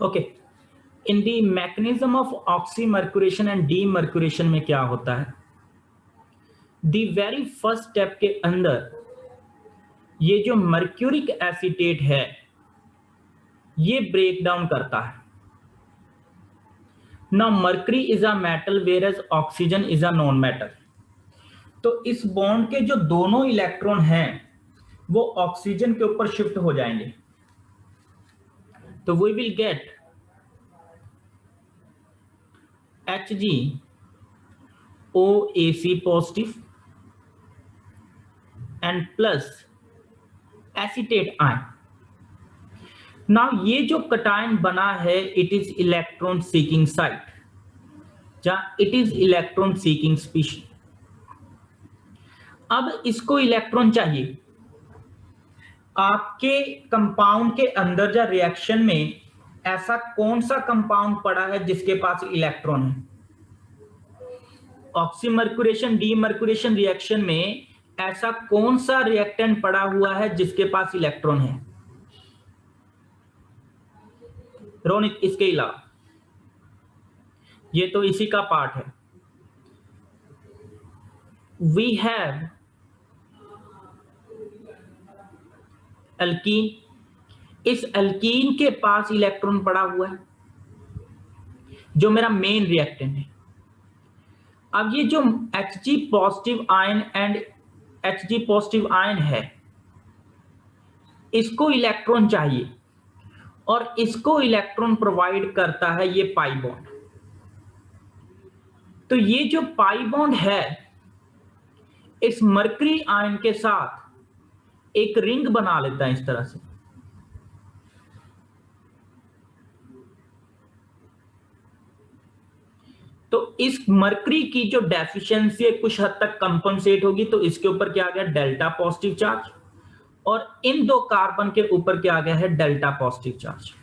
Okay, in the mechanism of oxymercuration and demercuration में क्या होता है, दी वेरी फर्स्ट स्टेप के अंदर ये जो मर्क्यूरिक एसीटेट है ये ब्रेक डाउन करता है। Now mercury is a metal whereas oxygen is a non metal. तो इस बॉन्ड के जो दोनों इलेक्ट्रॉन हैं वो ऑक्सीजन के ऊपर शिफ्ट हो जाएंगे, तो we will get HgOAc positive and plus acetate ion. Now ये जो कटायन बना है it is electron seeking site, जहां it is electron seeking species. अब इसको इलेक्ट्रॉन चाहिए। आपके कंपाउंड के अंदर या रिएक्शन में ऐसा कौन सा कंपाउंड पड़ा है जिसके पास इलेक्ट्रॉन है? ऑक्सीमर्क्यूरेशन डीमर्क्यूरेशन रिएक्शन में ऐसा कौन सा रिएक्टेंट पड़ा हुआ है जिसके पास इलेक्ट्रॉन है? रोनित, इसके अलावा ये तो इसी का पार्ट है। We have alkene. इस एल्कीन के पास इलेक्ट्रॉन पड़ा हुआ है जो मेरा मेन रिएक्टेंट है। अब ये जो Hg positive ion and Hg positive ion है इसको इलेक्ट्रॉन चाहिए और इसको इलेक्ट्रॉन प्रोवाइड करता है ये पाई बॉन्ड। तो ये जो पाई बॉन्ड है इस मरकरी आयन के साथ एक रिंग बना लेता है इस तरह से। तो इस मरकरी की जो डेफिशिएंसी है कुछ हद तक कंपनसेट होगी, तो इसके ऊपर क्या आ गया? डेल्टा पॉजिटिव चार्ज, और इन दो कार्बन के ऊपर क्या आ गया है? Delta positive charge.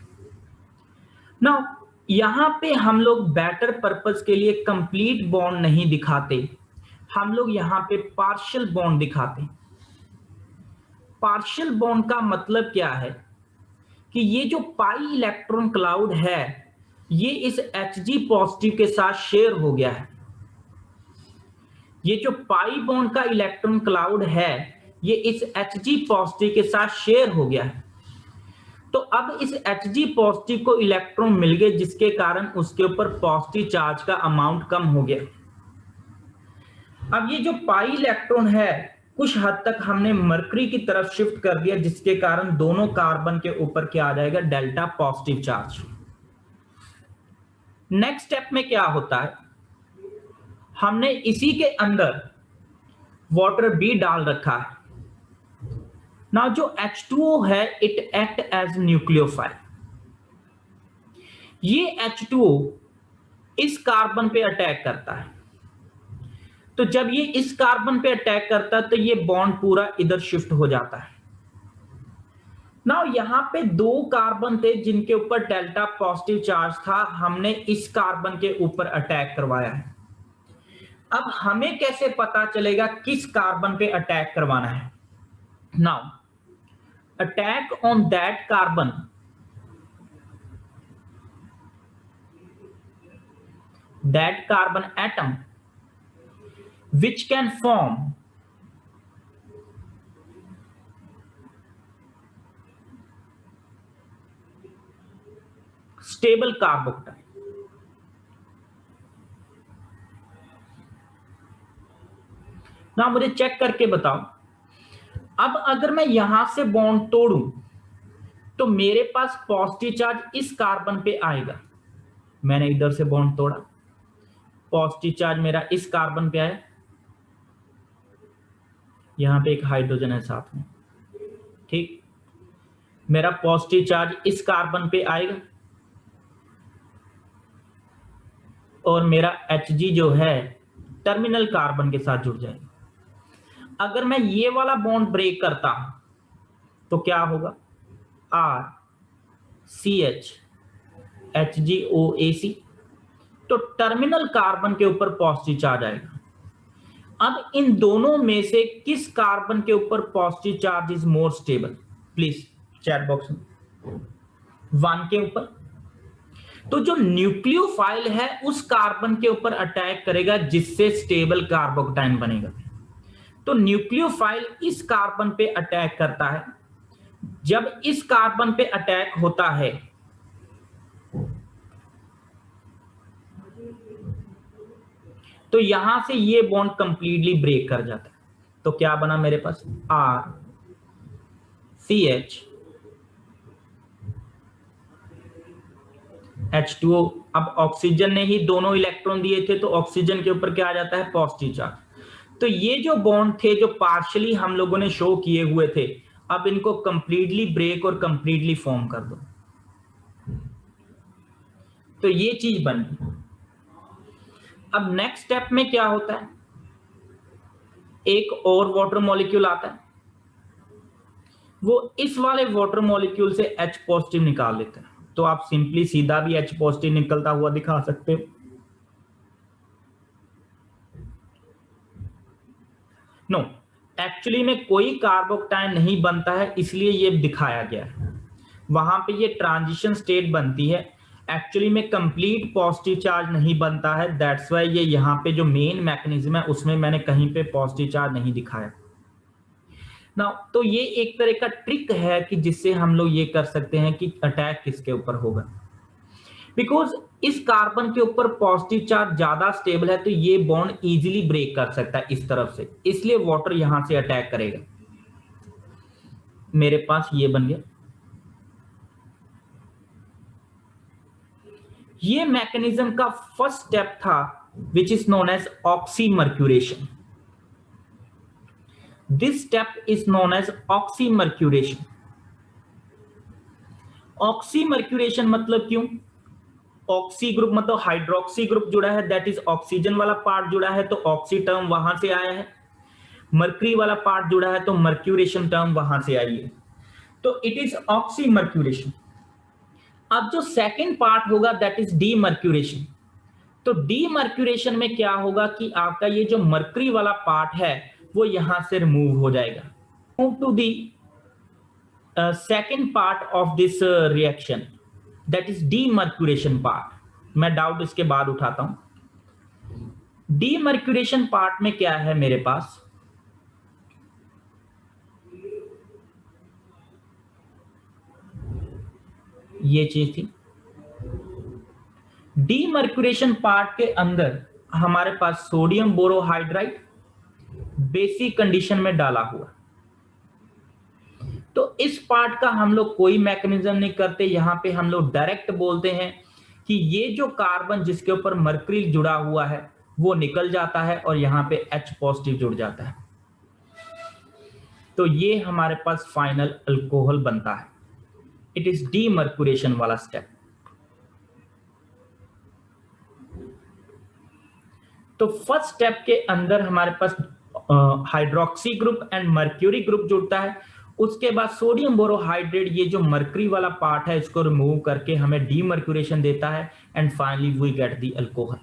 नाउ यहां पे हम लोग बेटर पर्पस के लिए कंप्लीट बॉन्ड नहीं दिखाते, हम लोग यहां पे पार्शियल बॉन्ड दिखाते। पार्शियल बॉन्ड का मतलब क्या है कि ये जो पाई इलेक्ट्रॉन क्लाउड है ये इस Hg पॉजिटिव के साथ शेयर हो गया है। ये जो पाई बॉन्ड का इलेक्ट्रॉन क्लाउड है ये इस Hg पॉजिटिव के साथ शेयर हो गया है। तो अब इस Hg पॉजिटिव को इलेक्ट्रॉन मिल गए जिसके कारण उसके ऊपर पॉजिटिव चार्ज का अमाउंट कम हो गया। अब ये जो पाई इलेक्ट्रॉन है कुछ हद तक हमने मरकरी की तरफ शिफ्ट कर दिया जिसके कारण दोनों कार्बन के ऊपर क्या आ जाएगा? Delta positive charge. Next step में क्या होता है, हमने इसी के अंदर वाटर भी डाल रखा है। ना जो H2O है इट एक्ट एज न्यूक्लियोफाइल। ये H2O इस कार्बन पे अटैक करता है, तो जब ये इस कार्बन पे अटैक करता है तो ये बॉन्ड पूरा इधर शिफ्ट हो जाता है। नाउ यहां पे दो कार्बन थे जिनके ऊपर डेल्टा पॉजिटिव चार्ज था, हमने इस कार्बन के ऊपर अटैक करवाया है। अब हमें कैसे पता चलेगा किस कार्बन पे अटैक करवाना है? Now attack on that carbon atom which can form stable carbocation। ना मुझे चेक करके बताओ, अब अगर मैं यहां से बॉन्ड तोड़ूं तो मेरे पास पॉजिटिव चार्ज इस कार्बन पे आएगा। मैंने इधर से बॉन्ड तोड़ा, पॉजिटिव चार्ज मेरा इस कार्बन पे आया, यहां पे एक हाइड्रोजन है साथ में, ठीक। मेरा पॉजिटिव चार्ज इस कार्बन पे आएगा और मेरा Hg जो है टर्मिनल कार्बन के साथ जुड़ जाएगा। अगर मैं ये वाला बॉन्ड ब्रेक करता हूं तो क्या होगा? RCH HgOAc, तो टर्मिनल कार्बन के ऊपर पॉजिटिव चार्ज आएगा। अब इन दोनों में से किस कार्बन के ऊपर positive charge is more stable? Please chat box में 1 के ऊपर, तो जो न्यूक्लियोफाइल है उस कार्बन के ऊपर अटैक करेगा जिससे स्टेबल कार्बोकटाइन बनेगा। तो न्यूक्लियोफाइल इस कार्बन पे अटैक करता है। जब इस कार्बन पे अटैक होता है तो यहां से ये बॉन्ड कंप्लीटली ब्रेक कर जाता है। तो क्या बना मेरे पास R CH H2O। अब ऑक्सीजन ने ही दोनों इलेक्ट्रॉन दिए थे तो ऑक्सीजन के ऊपर क्या आ जाता है पॉजिटिव चार्ज। तो ये जो बॉन्ड थे जो पार्शियली हम लोगों ने शो किए हुए थे, अब इनको कंप्लीटली ब्रेक और कंप्लीटली फॉर्म कर दो। तो ये चीज बन गई। अब नेक्स्ट स्टेप में क्या होता है, एक और वाटर मॉलिक्यूल आता है, वो इस वाले वाटर मॉलिक्यूल से H पॉजिटिव निकाल लेते हैं। तो आप सिंपली सीधा भी H पॉजिटिव निकलता हुआ दिखा सकते हो। नो, एक्चुअली में कोई कार्बोकटाइन नहीं बनता है, इसलिए ये दिखाया गया है। वहां पे ये ट्रांजिशन स्टेट बनती है, एक्चुअली में कंप्लीट पॉजिटिव चार्ज नहीं बनता है। दैट्स वाई ये यहाँ पे जो मेन मैकेनिज्म है उसमें मैंने कहीं पे पॉजिटिव चार्ज नहीं दिखाया ना। तो ये एक तरह का ट्रिक है कि जिससे हम लोग ये कर सकते हैं कि अटैक किसके ऊपर होगा। बिकॉज इस कार्बन के ऊपर पॉजिटिव चार्ज ज्यादा स्टेबल है तो ये बॉन्ड इजीली ब्रेक कर सकता है इस तरफ से, इसलिए वाटर यहां से अटैक करेगा। मेरे पास ये बन गया। ये मैकेनिज्म का फर्स्ट स्टेप था which is known as oxymercuration. This step is known as oxymercuration. Oxymercuration मतलब क्यों? ऑक्सी ग्रुप मतलब हाइड्रोक्सी ग्रुप जुड़ा है, दैट इज ऑक्सीजन वाला पार्ट जुड़ा है तो ऑक्सी टर्म वहां से आया है। मर्क्यूरी वाला पार्ट जुड़ा है तो मर्क्यूरेशन टर्म वहां से आई है। तो इट इज ऑक्सीमर्क्यूरेशन। अब जो सेकंड पार्ट होगा दैट इज डीमर्क्यूरेशन। तो डीमर्क्यूरेशन में क्या होगा कि आपका ये जो मर्क्यूरी वाला पार्ट है वो यहां से रिमूव हो जाएगा। Move to the second part of this reaction that is demercuration part. मैं डाउट इसके बाद उठाता हूं। डीमर्क्यूरेशन पार्ट में क्या है मेरे पास, ये चीज थी। डीमर्क्यूरेशन पार्ट के अंदर हमारे पास सोडियम बोरोहाइड्राइड बेसिक कंडीशन में डाला हुआ। तो इस पार्ट का हम लोग कोई मैकेनिज्म नहीं करते, यहां पे हम लोग डायरेक्ट बोलते हैं कि ये जो कार्बन जिसके ऊपर मर्क्यूरी जुड़ा हुआ है वो निकल जाता है और यहां पे H पॉजिटिव जुड़ जाता है। तो ये हमारे पास फाइनल अल्कोहल बनता है। इट इज डीमर्क्यूरेशन वाला स्टेप। तो फर्स्ट स्टेप के अंदर हमारे पास hydroxy group and mercury group जुड़ता है। उसके बाद सोडियम बोरोहाइड्रेट, ये जो मर्क्यूरी वाला पार्ट है इसको रिमूव करके हमें डीमर्क्यूरेशन देता है and finally we get the alcohol.